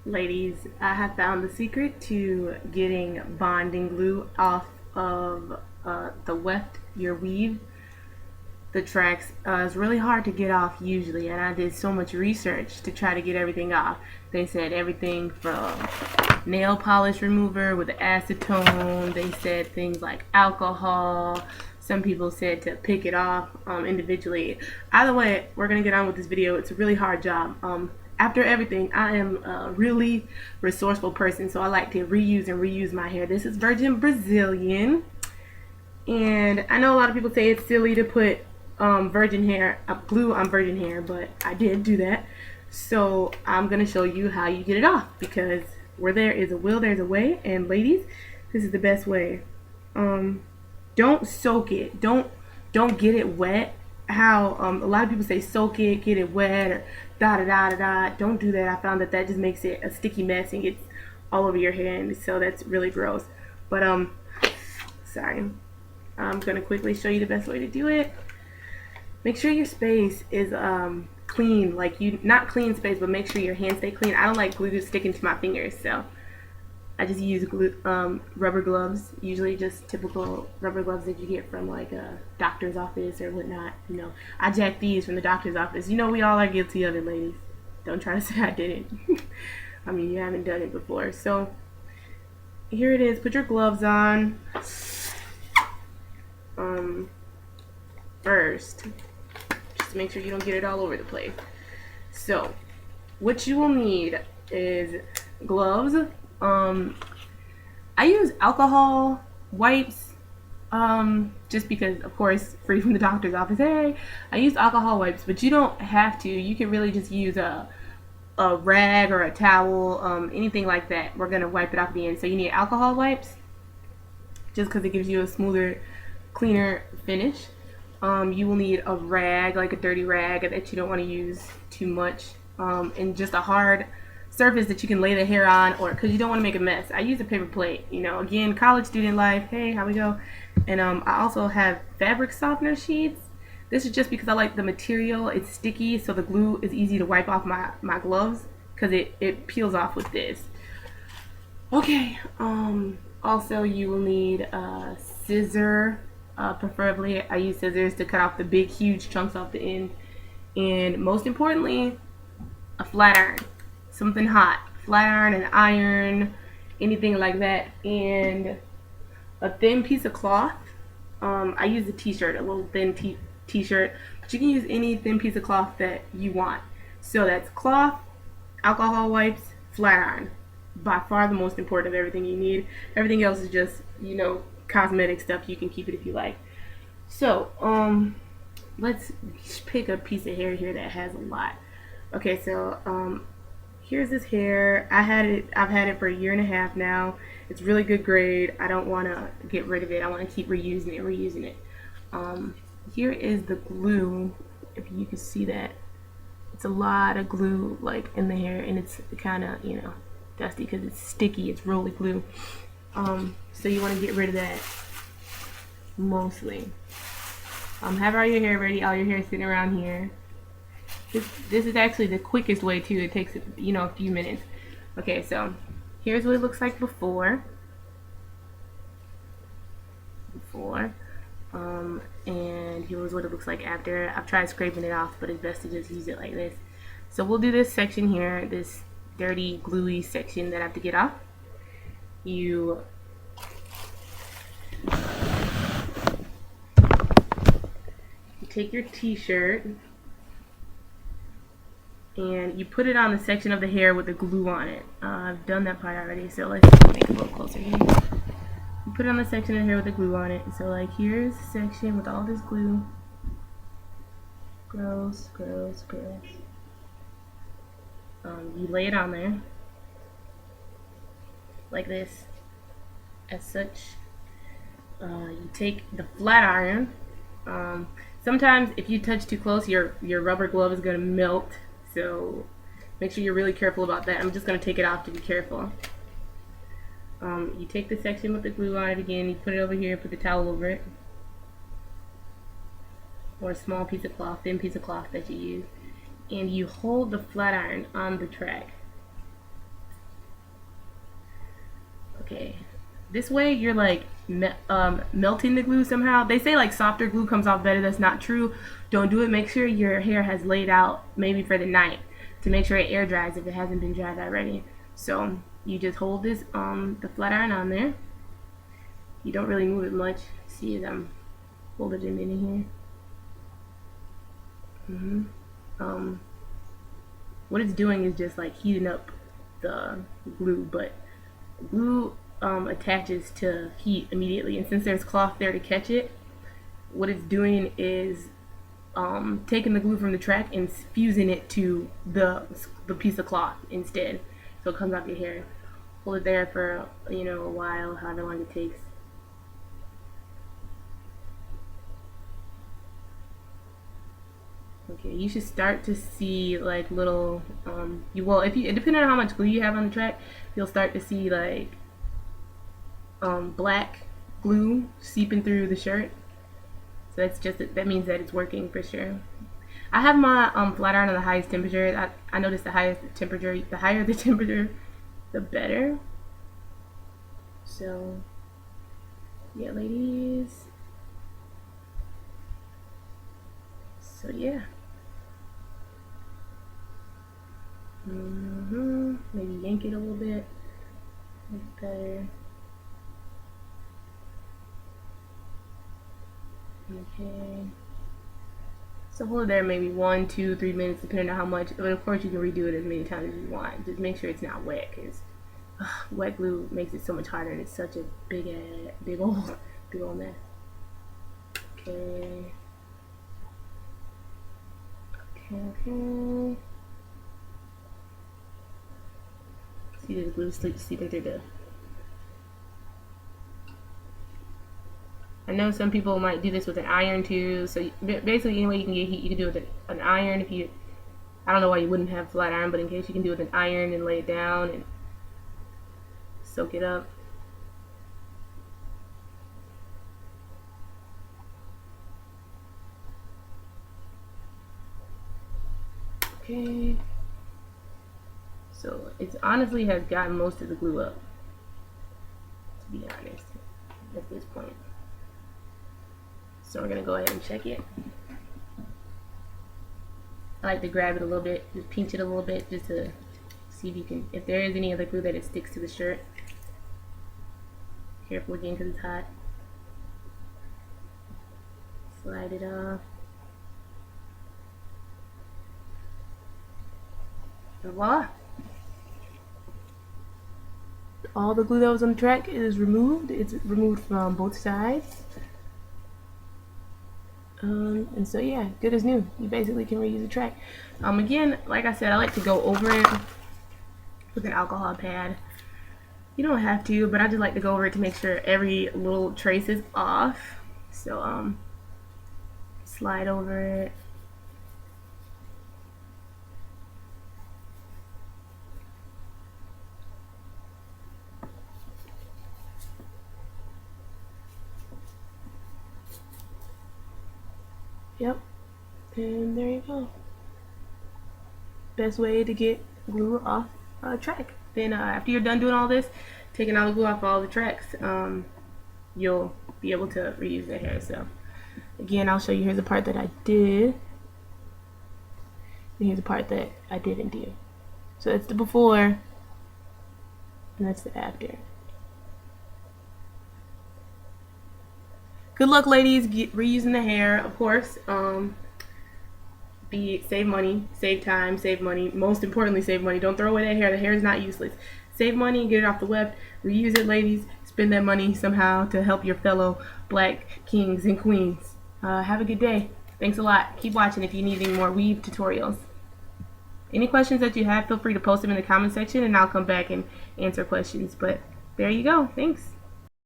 Ladies, I have found the secret to getting bonding glue off of the WEFT, your weave, the tracks. It's really hard to get off usually, and I did so much research to try to get everything off. They said everything from nail polish remover with acetone. They said things like alcohol. Some people said to pick it off individually. Either way, we're gonna get on with this video. It's a really hard job. After everything, I am a really resourceful person, so I like to reuse and reuse my hair. This is virgin Brazilian, and I know a lot of people say it's silly to put virgin hair glue on virgin hair, but I did do that. So I'm gonna show you how you get it off, because where there is a will, there's a way. And ladies, this is the best way. Don't soak it. Don't get it wet. How a lot of people say soak it, get it wet, or da da da da da. Don't do that. I found that that just makes it a sticky mess and gets all over your hair, and so that's really gross. But sorry. I'm gonna quickly show you the best way to do it. Make sure your space is clean, like you not clean space, but make sure your hands stay clean. I don't like glue sticking to my fingers, so I just use glue, rubber gloves, usually just typical rubber gloves that you get from like a doctor's office or whatnot. You know, I jacked these from the doctor's office. You know, we all are guilty of it, ladies. Don't try to say I didn't. I mean, you haven't done it before. So here it is. Put your gloves on first, just to make sure you don't get it all over the place. So what you will need is gloves. I use alcohol wipes, just because, of course, free from the doctor's office. Hey, I use alcohol wipes, but you don't have to. You can really just use a rag or a towel, anything like that. We're gonna wipe it off the end. So you need alcohol wipes, just because it gives you a smoother, cleaner finish. You will need a rag, like a dirty rag that you don't want to use too much, and just a hard surface that you can lay the hair on, or because you don't want to make a mess. I use a paper plate, you know, again, college student life. Hey, how we go? And I also have fabric softener sheets. This is just because I like the material. It's sticky, so the glue is easy to wipe off my gloves, because it peels off with this. Okay, also you will need a scissor, preferably. I use scissors to cut off the big huge chunks off the end, and most importantly, a flat iron. Something hot, flat iron, an iron, anything like that, and a thin piece of cloth. I use a t-shirt, a little thin t-shirt, but you can use any thin piece of cloth that you want. So that's cloth, alcohol wipes, flat iron. By far the most important of everything you need. Everything else is just, you know, cosmetic stuff. You can keep it if you like. So let's pick a piece of hair here that has a lot. Okay, so here's this hair. I've had it for a year and a half now. It's really good grade. I don't want to get rid of it. I want to keep reusing it. Here is the glue. If you can see that, it's a lot of glue like in the hair, and it's kind of, you know, dusty because it's sticky. It's roly glue. So you want to get rid of that mostly. Have all your hair ready. All your hair sitting around here. This is actually the quickest way too. It takes, you know, a few minutes. Okay, so here's what it looks like before. And here's what it looks like after. I've tried scraping it off, but it's best to just use it like this. So we'll do this section here, this dirty, gluey section that I have to get off. You take your t-shirt and you put it on the section of the hair with the glue on it. I've done that part already, so let's make it a little closer here. You put it on the section of the hair with the glue on it. So like here's the section with all this glue. Gross, gross, gross. You lay it on there like this. As such, you take the flat iron. Sometimes if you touch too close, your rubber glove is going to melt. So make sure you're really careful about that. I'm just going to take it off to be careful. You take the section with the glue on it again, you put it over here, put the towel over it, or a small piece of cloth, thin piece of cloth that you use, and you hold the flat iron on the track. Okay, this way you're like melting the glue somehow. They say like softer glue comes off better. That's not true. Don't do it. Make sure your hair has laid out maybe for the night to make sure it air dries if it hasn't been dried already. So you just hold this the flat iron on there. You don't really move it much. See as I'm holding it in here. What it's doing is just like heating up the glue, but glue attaches to heat immediately, and since there's cloth there to catch it, what it's doing is taking the glue from the track and fusing it to the piece of cloth instead, so it comes off your hair. Hold it there for a while, however long it takes. Okay, you should start to see like little depending on how much glue you have on the track, you'll start to see like black glue seeping through the shirt. So that means that it's working for sure. I have my flat iron on the highest temperature. I noticed the higher the temperature, the better. So yeah, ladies. So yeah. Maybe yank it a little bit. That's better. Okay. So hold it there maybe 1, 2, 3 minutes, depending on how much. But of course, you can redo it as many times as you want. Just make sure it's not wet, because wet glue makes it so much harder, and it's such a big old mess. Okay. See the glue seeping through the. I know some people might do this with an iron too. So basically, any way you can get heat, you can do it with an iron. I don't know why you wouldn't have flat iron, but in case you can do it with an iron and lay it down and soak it up. Okay. So it honestly has gotten most of the glue up, to be honest, at this point. So we're gonna go ahead and check it. I like to grab it a little bit, just pinch it a little bit, just to see if there is any other glue that it sticks to the shirt. Careful again because it's hot. Slide it off. And voila! All the glue that was on the track is removed. It's removed from both sides. And so yeah, good as new. You basically can reuse the track. Again, like I said, I like to go over it with an alcohol pad. You don't have to, but I just like to go over it to make sure every little trace is off. So slide over it. Yep, and there you go. Best way to get glue off a track. Then after you're done doing all this, taking all the glue off all the tracks, you'll be able to reuse the hair. So again, I'll show you. Here's the part that I did, and here's the part that I didn't do. So that's the before, and that's the after. Good luck, ladies, reusing the hair, of course. Save money, save time, save money. Most importantly, save money. Don't throw away that hair. The hair is not useless. Save money, get it off the WEFT. Reuse it, ladies. Spend that money somehow to help your fellow black kings and queens. Have a good day. Thanks a lot. Keep watching if you need any more weave tutorials. Any questions that you have, feel free to post them in the comment section, and I'll come back and answer questions. But there you go. Thanks.